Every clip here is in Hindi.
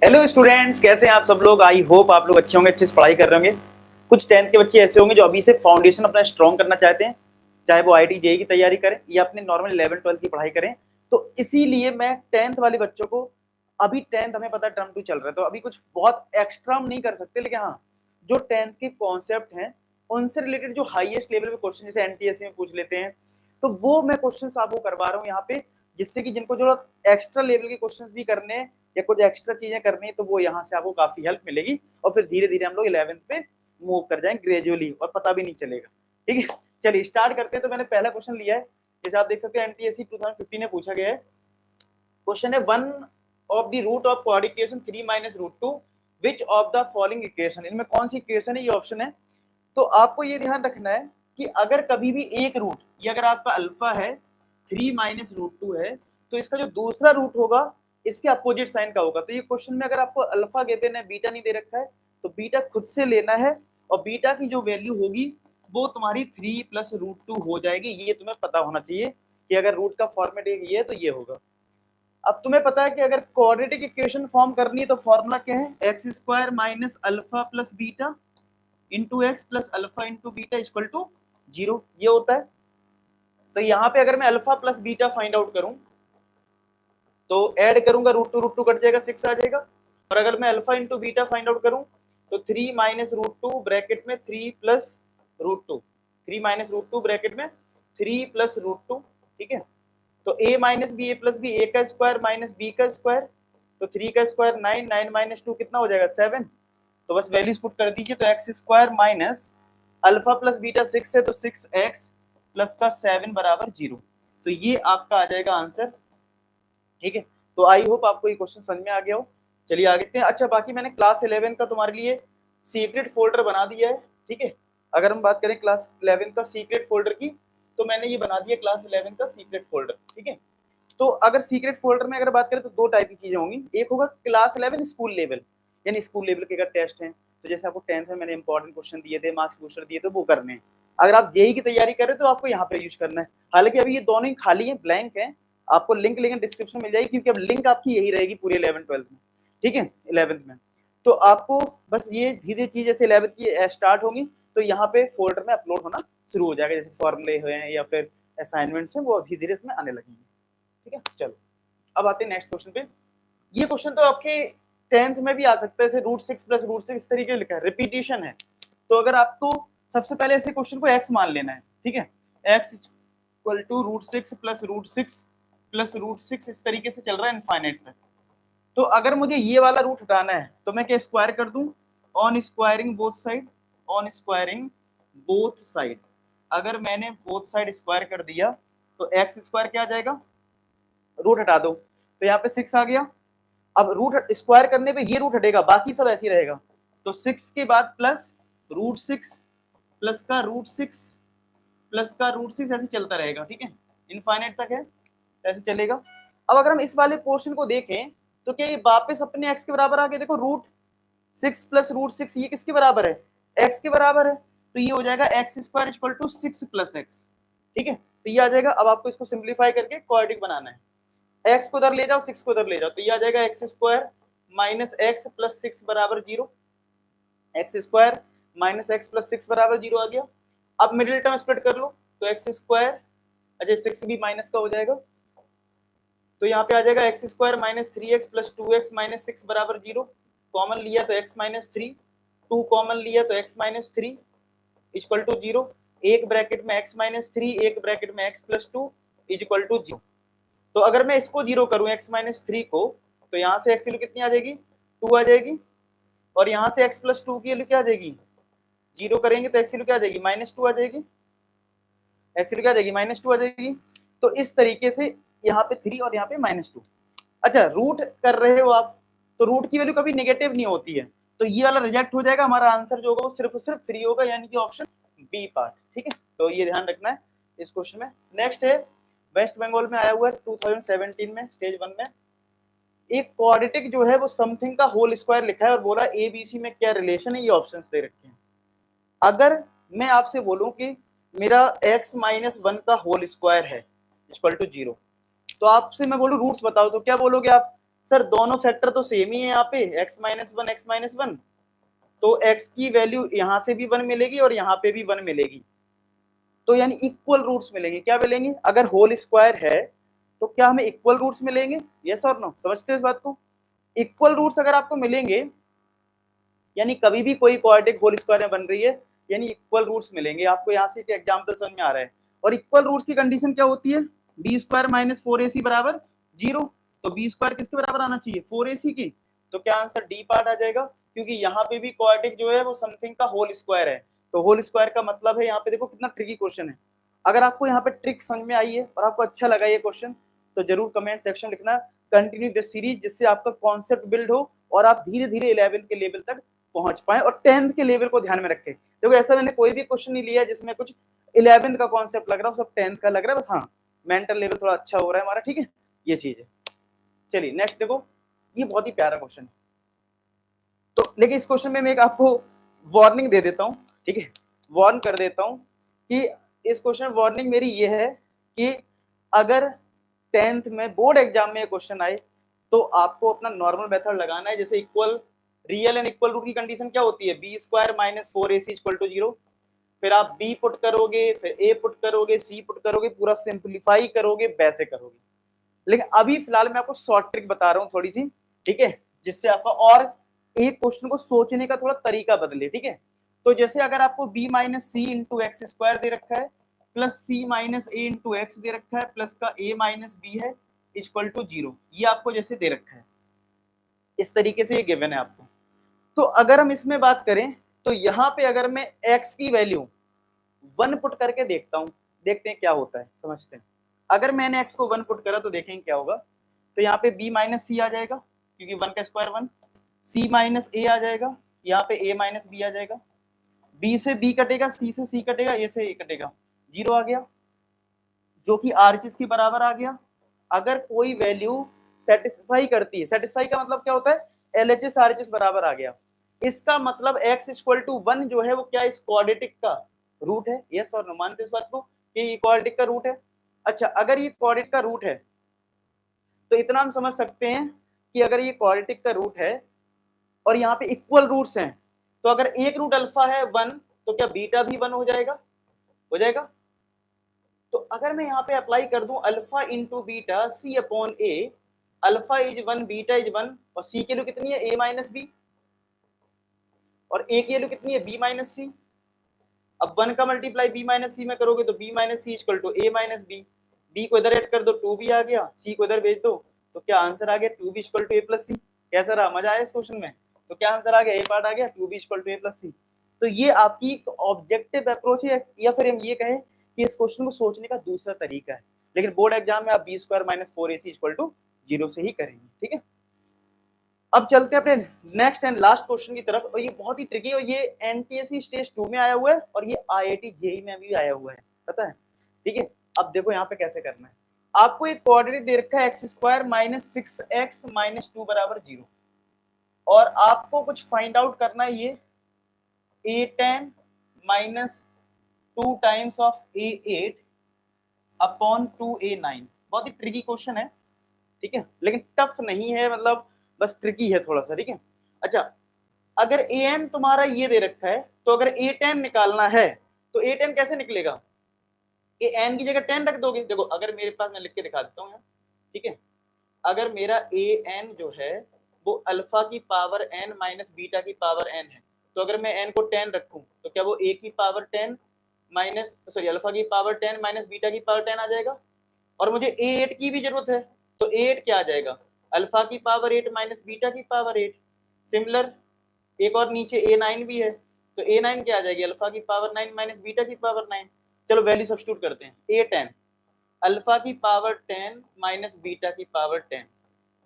हेलो स्टूडेंट्स, कैसे हैं आप सब लोग। आई होप आप लोग अच्छे होंगे, अच्छे से पढ़ाई कर रहे होंगे। कुछ टेंथ के बच्चे ऐसे होंगे जो अभी से फाउंडेशन अपना स्ट्रॉन्ग करना चाहते हैं, चाहे वो आईटी जेई की तैयारी करें या अपने नॉर्मल 11-12 की पढ़ाई करें। तो इसीलिए मैं टेंथ वाले बच्चों को, अभी टेंथ हमें पता है टर्म 2 चल रहा है, तो अभी कुछ बहुत एक्स्ट्रा हम नहीं कर सकते, लेकिन हाँ जो टेंथ के कॉन्सेप्ट हैं उनसे रिलेटेड जो हाईएस्ट लेवल पे क्वेश्चन जैसे एनटीएससी में पूछ लेते हैं, तो वो मैं क्वेश्चन आपको करवा रहा हूँ यहाँ पे, जिससे कि जिनको जो एक्स्ट्रा लेवल के क्वेश्चन भी करने हैं या कुछ एक्स्ट्रा चीजें करनी है तो वो यहाँ से आपको काफी हेल्प मिलेगी और फिर धीरे धीरे हम लोग 11th पे मूव कर जाएंगे ग्रेजुअली और पता भी नहीं चलेगा। ठीक है, चलिए स्टार्ट करते हैं। तो मैंने पहला क्वेश्चन लिया है, जैसे आप देख सकते हैं एनटीएससी 2015 में पूछा गया है। क्वेश्चन है one of the root of quadric equation 3 minus root 2 which of the following equation, इनमें कौन सी इक्वेशन है, ये ऑप्शन है। तो आपको ये ध्यान रखना है कि अगर कभी भी एक रूट, ये अगर आपका अल्फा है 3 माइनस रूट 2 है, तो इसका जो दूसरा रूट होगा इसके अपोजिट साइन का होगा। तो ये क्वेश्चन में अगर आपको अल्फा गिवन है, बीटा नहीं दे रखा है, तो बीटा खुद से लेना है और बीटा की जो वैल्यू होगी वो तुम्हारी 3 प्लस रूट 2 हो जाएगी। ये तुम्हें पता होना चाहिए कि अगर रूट का फॉर्मेट ये है तो ये होगा। अब तुम्हें पता है कि अगर क्वाड्रेटिक इक्वेशन फॉर्म करनी है तो फॉर्मूला क्या है, x square minus alpha plus beta into x plus alpha into beta equal to 0, ये होता है। तो यहाँ पे अगर मैं alpha plus beta find out करूं तो ऐड करूंगा रूट टू कट जाएगा, 6 आ जाएगा। और अगर मैं alpha into beta find out करूं तो 3 माइनस रूट टू ब्रैकेट में 3 plus root two, 3 minus root two bracket में 3 प्लस रूट टू। ठीक है, तो a minus B A plus B, A का स्क्वायर माइनस बी का स्क्वायर, तो 3 का स्क्वायर 9, 9 माइनस 2 कितना हो जाएगा 7। तो बस वैल्यूज पुट कर दीजिए, तो x square minus alpha plus beta 6 है तो 6x प्लस का 7 बराबर 0। तो ये आपका आ जाएगा आंसर। ठीक है, तो आई होप आपको ये क्वेश्चन समझ में आ गया हो। चलिए आगे देखते हैं। अच्छा, बाकी मैंने क्लास 11 का तुम्हारे लिए सीक्रेट फोल्डर बना दिया है। ठीक है, अगर हम बात करें क्लास 11 का सीक्रेट फोल्डर की, तो मैंने ये बना दिया क्लास 11 का सीक्रेट फोल्डर। ठीक है, तो अगर सीक्रेट फोल्डर में अगर बात करें तो दो टाइप की चीजें होंगी। एक होगा क्लास 11 स्कूल लेवल, यानी स्कूल लेवल के अगर टेस्ट हैं, तो जैसे आपको 10th में मैंने इंपॉर्टेंट क्वेश्चन दिए थे, मार्क्स बूस्टर दिए थे, वो करने हैं। अगर आप जेई की तैयारी कर रहे हो तो आपको यहाँ पे यूज करना है। हालांकि अभी ये दोनों ही खाली है, ब्लैंक है। आपको लिंक लेकिन डिस्क्रिप्शन में मिल जाएगी, क्योंकि अब लिंक आपकी यही रहेगी पूरी 11th-12th में। ठीक है, 11th में तो आपको बस ये धीरे चीज जैसे 11th की स्टार्ट होंगी तो यहाँ पे फोल्डर में अपलोड होना शुरू हो जाएगा, जैसे फॉर्मूले हुए हैं या फिर असाइनमेंट्स हैं, वो धीरे धीरे इसमें आने लगेंगे। ठीक है, चलो अब आते हैं नेक्स्ट क्वेश्चन पे। ये क्वेश्चन तो आपके 10th में भी आ सकता है, जैसे रूट 6 प्लस रूट 6 इस तरीके लिखा है, रिपीटेशन है। तो अगर आपको सबसे पहले ऐसे क्वेश्चन को x मान लेना है। ठीक है, x equal to root 6 plus root 6 इस तरीके से चल रहा है इनफाइनाइट तक। तो अगर मुझे ये वाला रूट हटाना है तो मैं क्या स्क्वायर कर दूं, on squaring both side, on squaring both side. अगर मैंने बोथ साइड स्क्वायर कर दिया तो एक्स स्क्वायर क्या आ जाएगा, रूट हटा दो तो यहाँ पे 6 आ गया। अब रूट स्क्वायर करने पे ये रूट हटेगा, बाकी सब ऐसे ही रहेगा। तो 6 के बाद प्लस रूट 6 प्लस का रूट 6 प्लस का रूट 6 ऐसे चलता रहेगा। ठीक है, इनफाइनाइट तक है, ऐसे चलेगा। अब अगर हम इस वाले पोर्शन को देखें तो क्या ये वापस अपने एक्स के बराबर आ गया। देखो रूट 6 प्लस रूट 6 ये किसके बराबर है, एक्स के बराबर है। तो ये हो जाएगा x square equal to 6 plus x. ठीक है, तो ये आ जाएगा। अब आपको इसको सिंप्लीफाई करके क्वाड्रेटिक बनाना है, एक्स को उधर ले जाओ, 6 को उधर ले जाओ, तो ये आ जाएगा x square minus x plus 6 बराबर 0। X square minus x plus 6 बराबर 0 आ गया। अब मिडिल टर्म स्प्लिट कर लो तो एक्स स्क्वायर, अच्छा 6 भी माइनस का हो जाएगा, तो यहाँ पे आ जाएगा x square minus 3x plus 2x minus 6 बराबर 0। कॉमन लिया तो x माइनस 3, 2 कॉमन लिया तो x माइनस 3 इक्वल टू 0। एक ब्रैकेट में x माइनस 3, एक ब्रैकेट में x प्लस 2 इक्वल टू 0। तो अगर मैं इसको 0 करूं x माइनस 3 को, तो यहाँ से x की वैल्यू कितनी आ जाएगी, 2 आ जाएगी। और यहाँ से x प्लस 2 की वैल्यू क्या आ जाएगी, 0 करेंगे तो x की वैल्यू क्या आ जाएगी, -2 आ जाएगी। x की वैल्यू क्या आ जाएगी, -2 आ जाएगी। तो इस तरीके से यहाँ पे 3 और यहाँ पे -2। अच्छा, रूट कर रहे हो आप तो रूट की वैल्यू कभी नेगेटिव नहीं होती है, तो ये वाला रिजेक्ट हो जाएगा। हमारा आंसर जो होगा वो सिर्फ 3 होगा, यानी कि ऑप्शन बी पार्ट। ठीक है, तो ये ध्यान रखना है इस क्वेश्चन में। नेक्स्ट है, वेस्ट बंगाल में आया हुआ है 2017 में स्टेज 1 में। एक क्वाड्रेटिक जो है वो समथिंग का होल स्क्वायर लिखा है और बोला ए बी सी में क्या रिलेशन है, ये ऑप्शंस दे रखे हैं। अगर मैं आपसे बोलूं कि मेरा x माइनस 1 का होल स्क्वायर है इक्वल टू 0, तो आपसे मैं बोलूं रूट्स बताओ, तो क्या बोलोगे आप, सर दोनों फैक्टर तो सेम ही है यहाँ पे, x माइनस वन, तो x की वैल्यू यहाँ से भी 1 मिलेगी और यहाँ पे भी 1 मिलेगी, तो यानी इक्वल रूट्स मिलेंगे। क्या मिलेंगे? अगर होल स्क्वायर है तो क्या हमें इक्वल रूट्स मिलेंगे? यस और नो? समझते हो इस बात को? इक्वल रूट्स अगर आपको मिलेंगे यानी कभी भी कोई क्वाड्रेटिक होल स्क्वायर में बन रही है यानी इक्वल रूट्स मिलेंगे। आपको यहाँ से एक एग्जाम्पल समझ में आ रहा है। और इक्वल रूट्स की कंडीशन क्या होती है? बी स्क्वायर माइनस 4ac बराबर 0। तो बी स्क्वायर किसके बराबर आना चाहिए? 4ac की। तो क्या आंसर डी पार्ट आ जाएगा, क्योंकि यहाँ पे भी क्वाड्रेटिक जो है वो समथिंग का होल स्क्वायर है। तो होल स्क्वायर का मतलब है, यहाँ पे देखो कितना ट्रिकी क्वेश्चन है। अगर आपको यहाँ पे ट्रिक समझ में आई है और आपको अच्छा लगा ये क्वेश्चन तो जरूर कमेंट सेक्शन लिखना कंटिन्यू दिस सीरीज, जिससे आपका कॉन्सेप्ट बिल्ड हो और आप धीरे धीरे 11 के लेवल तक पहुंच पाए और 10th के लेवल को ध्यान में रखें। देखो ऐसा मैंने कोई भी क्वेश्चन नहीं लिया जिसमें कुछ 11 का कॉन्सेप्ट लग रहा हो, सब 10th का लग रहा है बस। हाँ, मेंटल लेवल थोड़ा अच्छा हो रहा है हमारा, ठीक है, ये चीज है। चलिए नेक्स्ट देखो, ये बहुत ही प्यारा क्वेश्चन है। तो लेकिन इस क्वेश्चन में मैं एक आपको वार्निंग दे देता हूँ, ठीक है, वार्न कर देता हूँ कि इस क्वेश्चन में वार्निंग मेरी ये है कि अगर 10th में बोर्ड एग्जाम में क्वेश्चन आए तो आपको अपना नॉर्मल मेथड लगाना है। जैसे equal real and equal root की कंडीशन क्या होती है? B square minus 4ac equal to 0। फिर आप बी पुट करोगे, फिर ए पुट करोगे, सी पुट करोगे, पूरा सिंप्लीफाई करोगे, वैसे करोगे। लेकिन अभी फिलहाल मैं आपको शॉर्ट ट्रिक बता रहा हूँ थोड़ी सी, ठीक है, जिससे आपका और एक क्वेश्चन को सोचने का थोड़ा तरीका बदले, ठीक है। तो जैसे अगर आपको b माइनस सी इंटू एक्स स्क्वायर दे रखा है प्लस सी माइनस ए इंटू एक्स दे रखा है प्लस का a माइनस बी है इक्वल टू 0, ये आपको जैसे दे रखा है, इस तरीके से ये गिवन है आपको। तो अगर हम इसमें बात करें तो यहाँ पे अगर मैं x की वैल्यू 1 पुट करके देखता हूँ, देखते हैं क्या होता है, समझते हैं। अगर मैंने x को 1 पुट करा तो देखेंगे क्या होगा। तो यहाँ पे b माइनस सी आ जाएगा, क्योंकि 1 का स्क्वायर 1, c माइनस ए आ जाएगा, यहाँ पे a माइनस बी आ जाएगा, b से b कटेगा, c से c कटेगा, a से a कटेगा, 0 आ गया, जो कि RHS के बराबर आ गया। अगर कोई वैल्यू सेटिस्फाई करती है, सेटिस्फाई का मतलब क्या होता है? LHS RHS बराबर आ गया, इसका मतलब x इक्वल टू 1 जो है वो क्या इस क्वाड्रेटिक का रूट है। यस और नो? मानते इस बात को कि ये क्वाड्रेटिक का रूट है? अच्छा, अगर ये क्वाड्रेटिक का रूट है तो इतना हम समझ सकते हैं कि अगर ये क्वाड्रेटिक का रूट है और यहाँ पे इक्वल रूट्स हैं तो अगर एक रूट अल्फा है 1 तो क्या बीटा भी 1 हो जाएगा? हो जाएगा। तो अगर मैं यहाँ पे अप्लाई कर दूं alpha into beta c upon a, alpha is 1 beta is 1 और सी की वैल्यू कितनी है? a माइनस बी, और ए की वैल्यू कितनी है? b माइनस सी। अब 1 का मल्टीप्लाई b माइनस सी में करोगे तो b minus c equal to a minus b, b को इधर ऐड कर दो 2b आ गया, c को इधर भेज दो तो क्या आंसर आ गया? 2b equal to a plus C. कैसा रहा? मजा आया इस क्वेश्चन में? तो क्या आंसर आ गया? a पार्ट आ गया, 2b equal to a plus C. तो ये आपकी ऑब्जेक्टिव अप्रोच है, या फिर हम ये कहें कि इस क्वेश्चन को सोचने का दूसरा तरीका है। लेकिन बोर्ड एग्जाम में आप b square minus 4ac equal to 0 से ही करेंगे, ठीक है। अब चलते हैं अपने नेक्स्ट एंड लास्ट क्वेश्चन की तरफ, और ये बहुत ही ट्रिकी है और ये एनटीएससी स्टेज 2 में आया हुआ है और ये आईआईटी जेई में भी आया हुआ है, पता है, ठीक है। अब देखो यहाँ पे कैसे करना है। आपको एक कोऑर्डिनेट दे रखा है x square minus 6x minus 2 बराबर 0, और आपको कुछ फाइंड आउट करना है ये a10 minus 2 times of a8 upon 2a9। बहुत ही ट्रिकी क्वेश्चन है, ठीक है, लेकिन टफ नहीं है, मतलब बस ट्रिकी है थोड़ा सा, ठीक है। अच्छा, अगर an तुम्हारा ये दे रखा है तो अगर a10 निकालना है तो a10 कैसे निकलेगा? an की जगह 10 रख दोगे। देखो अगर मेरे पास, मैं लिख के दिखा देता हूँ यहाँ, ठीक है, अगर मेरा an जो है वो अल्फा की पावर n माइनस बीटा की पावर n है, तो अगर मैं n को 10 रखूं तो क्या वो a की पावर 10 माइनस सॉरी अल्फा की पावर 10 माइनस बीटा की पावर 10 आ जाएगा। और मुझे a8 की भी जरूरत है तो a8 क्या आ जाएगा? अल्फा की पावर 8 माइनस बीटा की पावर 8। सिमिलर एक और नीचे a9 भी है तो a9 क्या आ जाएगी? अल्फा की पावर 9 माइनस बीटा की पावर 9। चलो वैल्यू सब्स्टिट्यूट करते हैं। a10 अल्फा की पावर 10 माइनस बीटा की power 10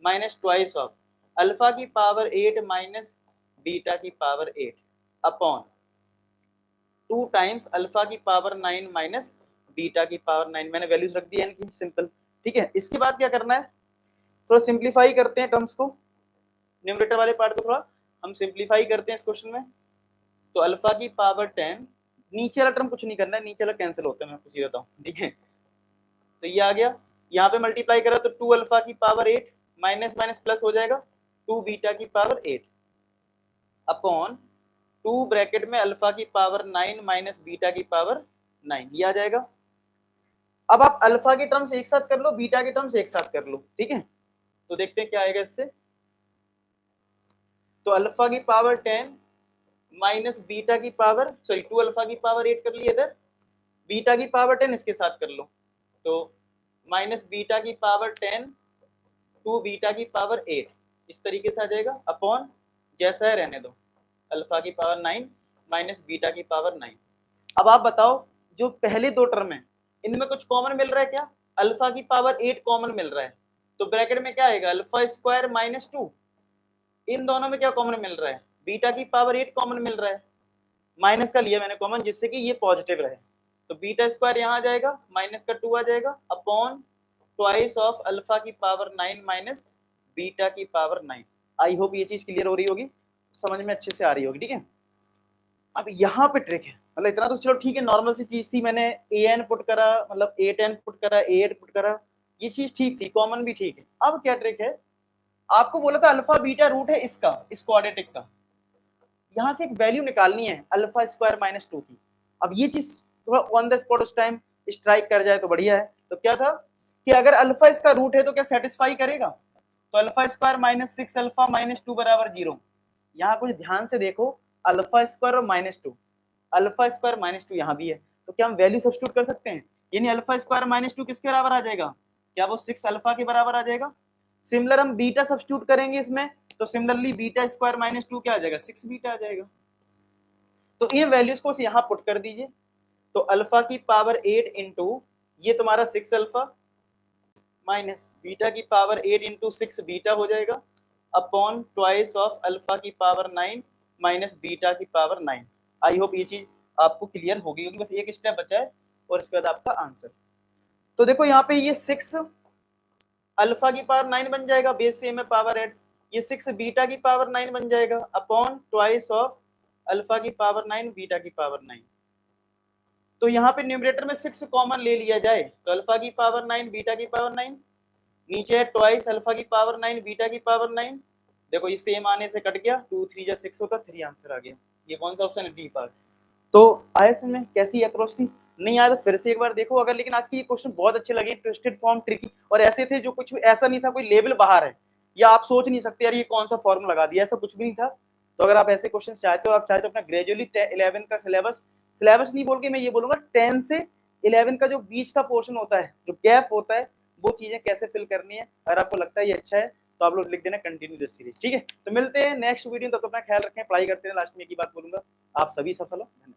minus twice of alpha की पावर 8 माइनस बीटा की पावर 8 अपॉन 2 टाइम्स अल्फा की पावर 9 माइनस बीटा की पावर 9। मैंने वैल्यूज रख दी है इनकी, सिंपल, ठीक है। इसके बाद क्या करना है? थोड़ा सिंप्लीफाई करते हैं टर्म्स को, न्यूमरेटर वाले पार्ट को थोड़ा हम सिंप्लीफाई करते हैं इस क्वेश्चन में। तो अल्फा की पावर 10, नीचे वाला टर्म कुछ नहीं करना है, नीचे वाला कैंसिल होता है, मैं आपको सीधा बताऊं, ठीक है। तो ये आ गया, यहाँ पे मल्टीप्लाई करा तो 2 अल्फा की पावर 8 माइनस माइनस प्लस हो जाएगा 2 बीटा की पावर 8 अपॉन 2 ब्रैकेट में अल्फा की पावर 9 माइनस बीटा की पावर 9, ये आ जाएगा। अब आप अल्फा के टर्म्स एक साथ कर लो, बीटा के टर्म्स एक साथ कर लो, ठीक है। तो देखते हैं क्या आएगा इससे। तो अल्फा की पावर 10 माइनस बीटा की पावर 2 अल्फा की पावर 8 कर लिया इधर, बीटा की पावर 10 इसके साथ कर लो, तो माइनस बीटा की पावर 10 2 बीटा की पावर 8 इस तरीके से आ जाएगा अपॉन जैसा है रहने दो अल्फा की पावर 9 माइनस बीटा की पावर 9। अब आप बताओ जो पहले दो टर्म है इनमें कुछ कॉमन मिल रहा है क्या? अल्फा की पावर 8 कॉमन मिल रहा है, तो ब्रैकेट में क्या आएगा अल्फा स्क्वायर माइनस 2। इन दोनों में क्या कॉमन मिल रहा है? बीटा की पावर 8 कॉमन मिल रहा है, माइनस का लिया मैंने कॉमन जिससे कि ये पॉजिटिव रहे, तो बीटा स्क्वायर यहाँ आ जाएगा माइनस का 2 आ जाएगा अपॉन ट्वाइस ऑफ अल्फा की पावर 9 माइनस बीटा की पावर 9। आई होप ये चीज क्लियर हो रही होगी, समझ में अच्छे से आ रही होगी, ठीक है। अब यहाँ पे ट्रिक है, मतलब इतना तो चलो ठीक है, नॉर्मल सी चीज थी, मैंने an पुट करा, मतलब 8n पुट करा, a8 पुट करा, ये चीज ठीक थी, कॉमन भी ठीक है। अब क्या ट्रिक है, आपको बोला था अल्फा बीटा रूट है इसका, इस क्वाड्रेटिक का, यहाँ से एक वैल्यू निकालनी है अल्फा स्क्वायर माइनस 2 की। अब ये चीज थोड़ा ऑन द स्पॉट उस टाइम स्ट्राइक कर जाए तो बढ़िया है। तो क्या था कि अगर अल्फा इसका रूट है तो क्या सेटिस्फाई करेगा, तो alpha square minus 6 alpha minus 2 बराबर 0। यहाँ कुछ ध्यान से देखो, अल्फा स्क्वायर और माइनस 2, अल्फा स्क्वायर माइनस 2 यहाँ भी है, तो क्या हम वैल्यू सब्स्टिट्यूट कर सकते हैं, यानी अल्फा स्क्वायर माइनस 2 किसके बराबर आ जाएगा, क्या वो 6 अल्फा के बराबर आ जाएगा। सिमिलर हम बीटा सब्स्टिट्यूट करेंगे इसमें, तो सिमिलरली बीटा स्क्वायर माइनस 2 क्या आ जाएगा, 6 बीटा आ जाएगा। तो इन वैल्यूज को यहाँ पुट कर दीजिए, तो अल्फा की पावर 8 इंटू ये तुम्हारा 6 अल्फा माइनस बीटा की पावर 8 इंटू 6 बीटा हो जाएगा अपॉन ट्वाइस ऑफ अल्फा की पावर 9 माइनस बीटा की पावर 9। आई होप ये चीज आपको क्लियर हो गई होगी, बस एक स्टेप बचा है और इसके बाद आपका आंसर। तो देखो यहाँ पे ये 6 अल्फा की पावर 9 बन जाएगा, बेस सेम है पावर 8, ये 6 बीटा की पावर 9 बन जाएगा अपॉन ट्वाइस ऑफ अल्फा की पावर 9 बीटा की पावर 9। तो यहाँ पे न्यूमरेटर में 6 कॉमन ले लिया जाए तो अल्फा की पावर 9 बीटा की पावर 9, नीचे है ट्वाइस अल्फा की पावर 9 बीटा की पावर 9। देखो ये सेम आने से कट गया, 2 3 जा 6 होता, 3 आंसर आ गया। ये कौन सा ऑप्शन है, डी पार्ट। तो आया समझ में कैसी अप्रोच थी, नहीं आया तो फिर से एक बार देखो अगर। लेकिन आज के ये क्वेश्चन बहुत अच्छे लगे, ट्विस्टेड फॉर्म, ट्रिकी, और ऐसे थे जो कुछ ऐसा नहीं था कोई लेवल बाहर है या आप सोच नहीं सकते यार ये कौन सा फॉर्मूला लगा दिया, ऐसा कुछ भी नहीं था। तो अगर आप ऐसे क्वेश्चन चाहते हो, आप चाहते हो अपना ग्रेजुअली 11 का सिलेबस नहीं बोल के मैं ये बोलूंगा 10 से 11 का जो बीच का पोर्शन होता है, जो गैप होता है, वो चीजें कैसे फिल करनी है। अगर आपको लगता है ये अच्छा है तो आप लोग लिख देना कंटिन्यू दिस सीरीज, ठीक है। तो मिलते हैं नेक्स्ट वीडियो, तब तक अपना ख्याल रखें, पढ़ाई करते हैं। लास्ट में एक ही बात बोलूंगा, आप सभी सफल हो। धन्यवाद।